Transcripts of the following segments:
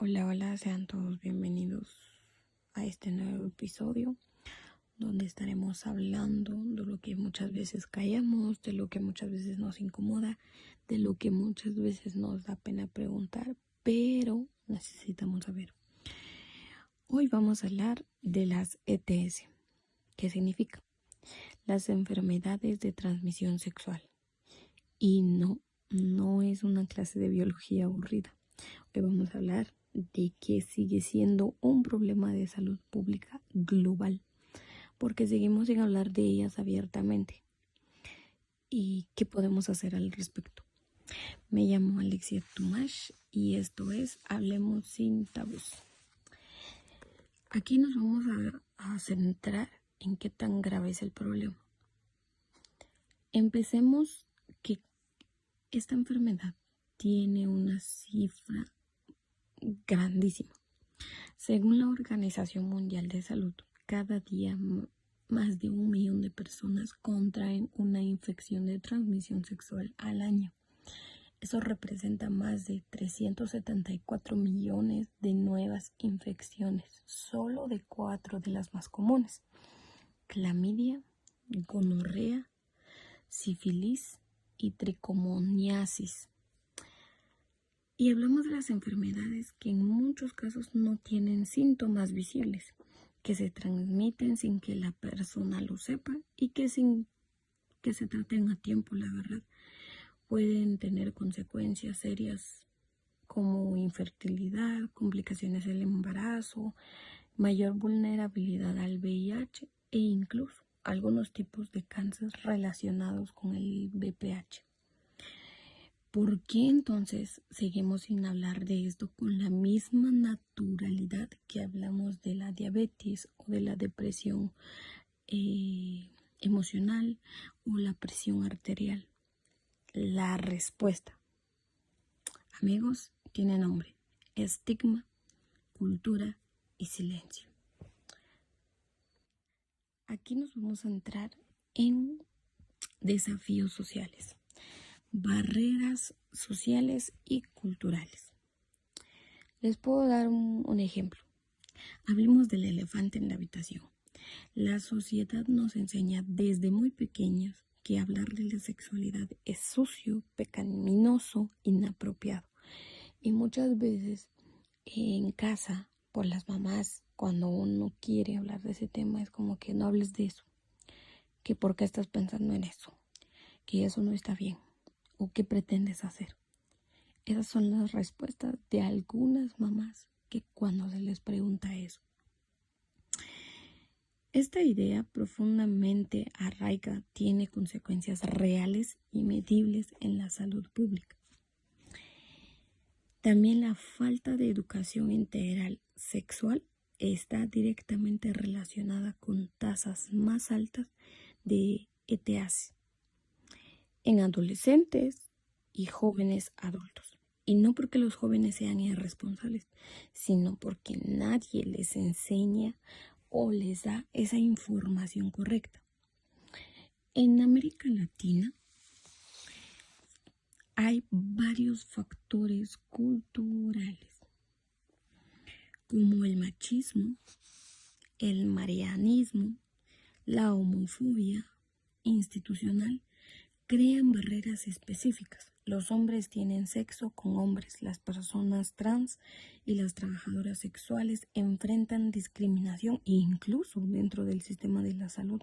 Hola, hola, sean todos bienvenidos a este nuevo episodio donde estaremos hablando de lo que muchas veces callamos, de lo que muchas veces nos incomoda, de lo que muchas veces nos da pena preguntar, pero necesitamos saber. Hoy vamos a hablar de las ETS. ¿Qué significa? Las enfermedades de transmisión sexual. Y no es una clase de biología aburrida. Hoy vamos a hablar de que sigue siendo un problema de salud pública global, porque seguimos sin hablar de ellas abiertamente. ¿Y qué podemos hacer al respecto? Me llamo Alexia Tumash y esto es Hablemos sin tabús. Aquí nos vamos a centrar en qué tan grave es el problema. Empecemos que esta enfermedad tiene una cifra grandísima. Según la Organización Mundial de Salud, cada día más de 1 millón de personas contraen una infección de transmisión sexual al año. Eso representa más de 374 millones de nuevas infecciones, solo de 4 de las más comunes: clamidia, gonorrea, sífilis y tricomoniasis. Y hablamos de las enfermedades que en muchos casos no tienen síntomas visibles, que se transmiten sin que la persona lo sepa y que sin que se traten a tiempo, la verdad, pueden tener consecuencias serias como infertilidad, complicaciones del embarazo, mayor vulnerabilidad al VIH e incluso algunos tipos de cáncer relacionados con el VPH. ¿Por qué entonces seguimos sin hablar de esto con la misma naturalidad que hablamos de la diabetes o de la depresión emocional o la presión arterial? La respuesta, amigos, tiene nombre: estigma, cultura y silencio. Aquí nos vamos a entrar en desafíos sociales, barreras sociales y culturales. Les puedo dar un ejemplo. Hablemos del elefante en la habitación. La sociedad nos enseña desde muy pequeños que hablar de la sexualidad es sucio, pecaminoso, inapropiado. Y muchas veces en casa, por las mamás, cuando uno quiere hablar de ese tema, es como que no hables de eso, que por qué estás pensando en eso, que eso no está bien, o qué pretendes hacer. Esas son las respuestas de algunas mamás que cuando se les pregunta eso. Esta idea profundamente arraigada tiene consecuencias reales y medibles en la salud pública. También la falta de educación integral sexual está directamente relacionada con tasas más altas de ETS en adolescentes y jóvenes adultos. Y no porque los jóvenes sean irresponsables, sino porque nadie les enseña o les da esa información correcta. En América Latina hay varios factores culturales, como el machismo, el marianismo, la homofobia institucional, crean barreras específicas. Los hombres tienen sexo con hombres, las personas trans y las trabajadoras sexuales enfrentan discriminación incluso dentro del sistema de la salud,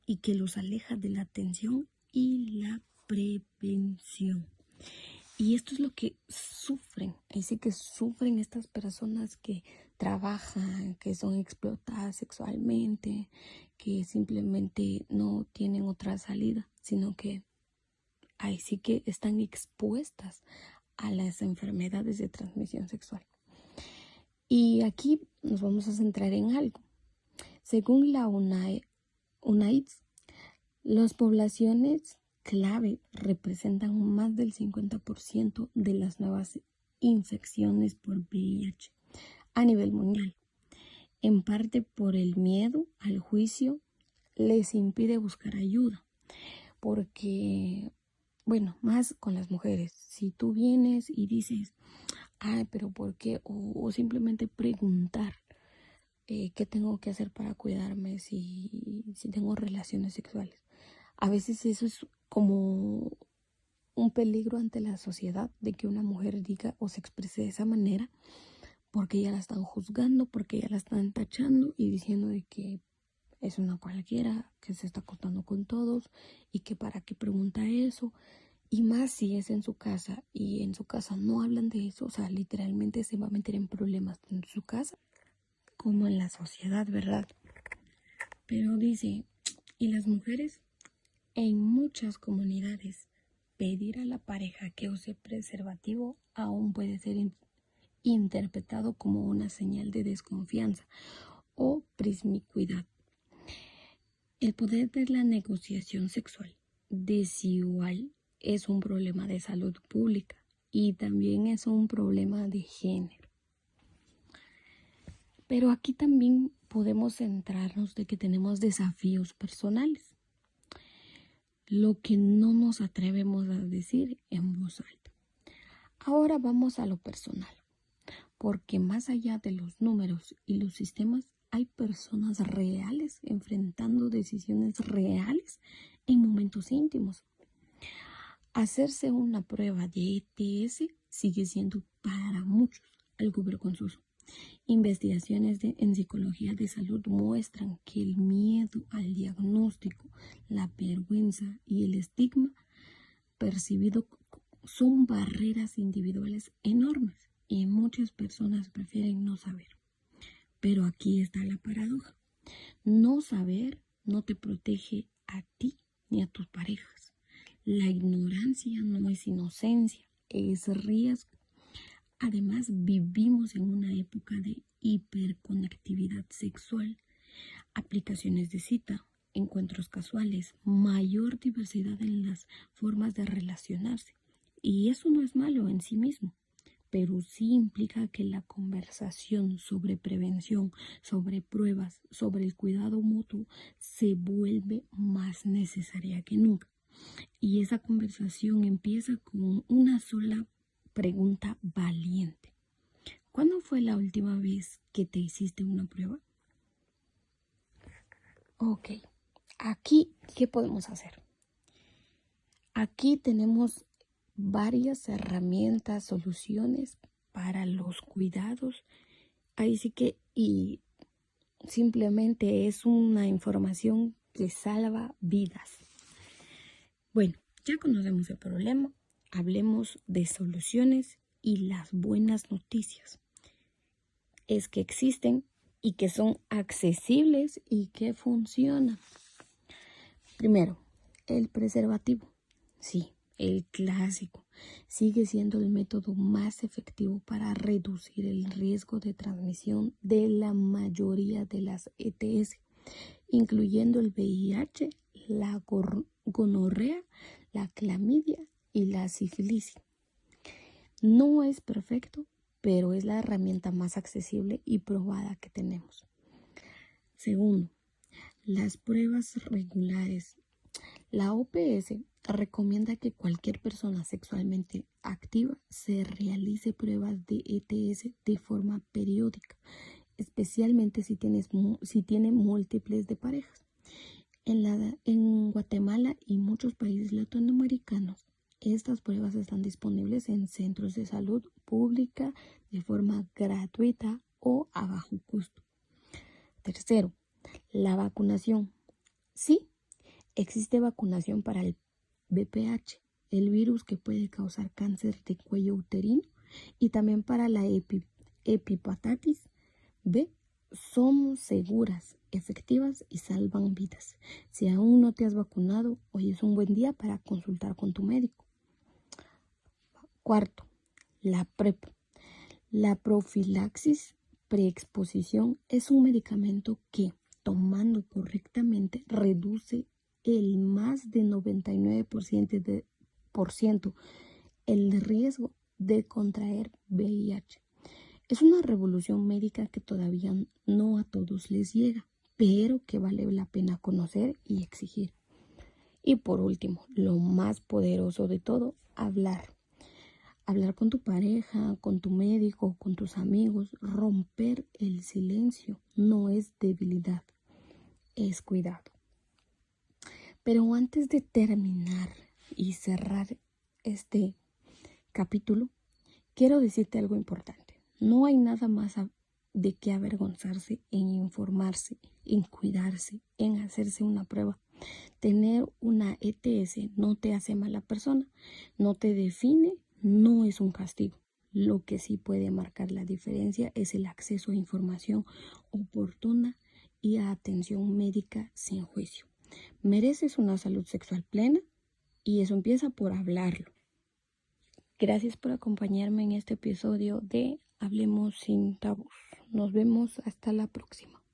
y que los aleja de la atención y la prevención. Y esto es lo que sufren, así que sufren estas personas que trabajan, que son explotadas sexualmente, que simplemente no tienen otra salida, sino que ahí sí que están expuestas a las enfermedades de transmisión sexual. Y aquí nos vamos a centrar en algo. Según la UNAIDS, las poblaciones clave representan más del 50% de las nuevas infecciones por VIH a nivel mundial. En parte por el miedo al juicio les impide buscar ayuda, porque, bueno, más con las mujeres. Si tú vienes y dices, ay, pero ¿por qué? O simplemente preguntar qué tengo que hacer para cuidarme si tengo relaciones sexuales. A veces eso es como un peligro ante la sociedad de que una mujer diga o se exprese de esa manera porque ya la están juzgando, porque ya la están tachando y diciendo de que es una cualquiera, que se está acostando con todos y que para qué pregunta eso. Y más si es en su casa y en su casa no hablan de eso, o sea, literalmente se va a meter en problemas en su casa como en la sociedad, ¿verdad? Pero dice, y las mujeres en muchas comunidades pedir a la pareja que use preservativo aún puede ser interpretado como una señal de desconfianza o promiscuidad. El poder de la negociación sexual desigual es un problema de salud pública y también es un problema de género. Pero aquí también podemos centrarnos de que tenemos desafíos personales, lo que no nos atrevemos a decir en voz alta. Ahora vamos a lo personal, porque más allá de los números y los sistemas, hay personas reales enfrentando decisiones reales en momentos íntimos. Hacerse una prueba de ETS sigue siendo para muchos algo vergonzoso. Investigaciones en psicología de salud muestran que el miedo al diagnóstico, la vergüenza y el estigma percibido son barreras individuales enormes y muchas personas prefieren no saber. Pero aquí está la paradoja. No saber no te protege a ti ni a tus parejas. La ignorancia no es inocencia, es riesgo. Además, vivimos en una época de hiperconectividad sexual, aplicaciones de cita, encuentros casuales, mayor diversidad en las formas de relacionarse. Y eso no es malo en sí mismo, pero sí implica que la conversación sobre prevención, sobre pruebas, sobre el cuidado mutuo se vuelve más necesaria que nunca. Y esa conversación empieza con una sola pregunta valiente. ¿Cuándo fue la última vez que te hiciste una prueba? Ok, aquí, ¿qué podemos hacer? Aquí tenemos varias herramientas, soluciones para los cuidados. Ahí sí que, y simplemente es una información que salva vidas. Bueno, ya conocemos el problema, hablemos de soluciones y las buenas noticias. Es que existen y que son accesibles y que funcionan. Primero, el preservativo. Sí, el clásico. Sigue siendo el método más efectivo para reducir el riesgo de transmisión de la mayoría de las ETS, incluyendo el VIH, la gonorrea, la clamidia y la sífilis. No es perfecto, pero es la herramienta más accesible y probada que tenemos. Segundo, las pruebas regulares. La OPS recomienda que cualquier persona sexualmente activa se realice pruebas de ETS de forma periódica, especialmente si tiene múltiples de parejas. En Guatemala y muchos países latinoamericanos, estas pruebas están disponibles en centros de salud pública de forma gratuita o a bajo costo. Tercero, la vacunación. Sí, existe vacunación para el VPH, el virus que puede causar cáncer de cuello uterino, y también para la hepatitis B. Son seguras, efectivas y salvan vidas. Si aún no te has vacunado, hoy es un buen día para consultar con tu médico. Cuarto, la PrEP. La profilaxis preexposición es un medicamento que, tomando correctamente, reduce el más de 99% el riesgo de contraer VIH. Es una revolución médica que todavía no a todos les llega, pero que vale la pena conocer y exigir. Y por último, lo más poderoso de todo, hablar. Hablar con tu pareja, con tu médico, con tus amigos, romper el silencio no es debilidad, es cuidado. Pero antes de terminar y cerrar este capítulo, quiero decirte algo importante. No hay nada más de qué avergonzarse en informarse, en cuidarse, en hacerse una prueba. Tener una ETS no te hace mala persona, no te define, no es un castigo. Lo que sí puede marcar la diferencia es el acceso a información oportuna y a atención médica sin juicio. Mereces una salud sexual plena y eso empieza por hablarlo. Gracias por acompañarme en este episodio de Hablemos sin tabús. Nos vemos hasta la próxima.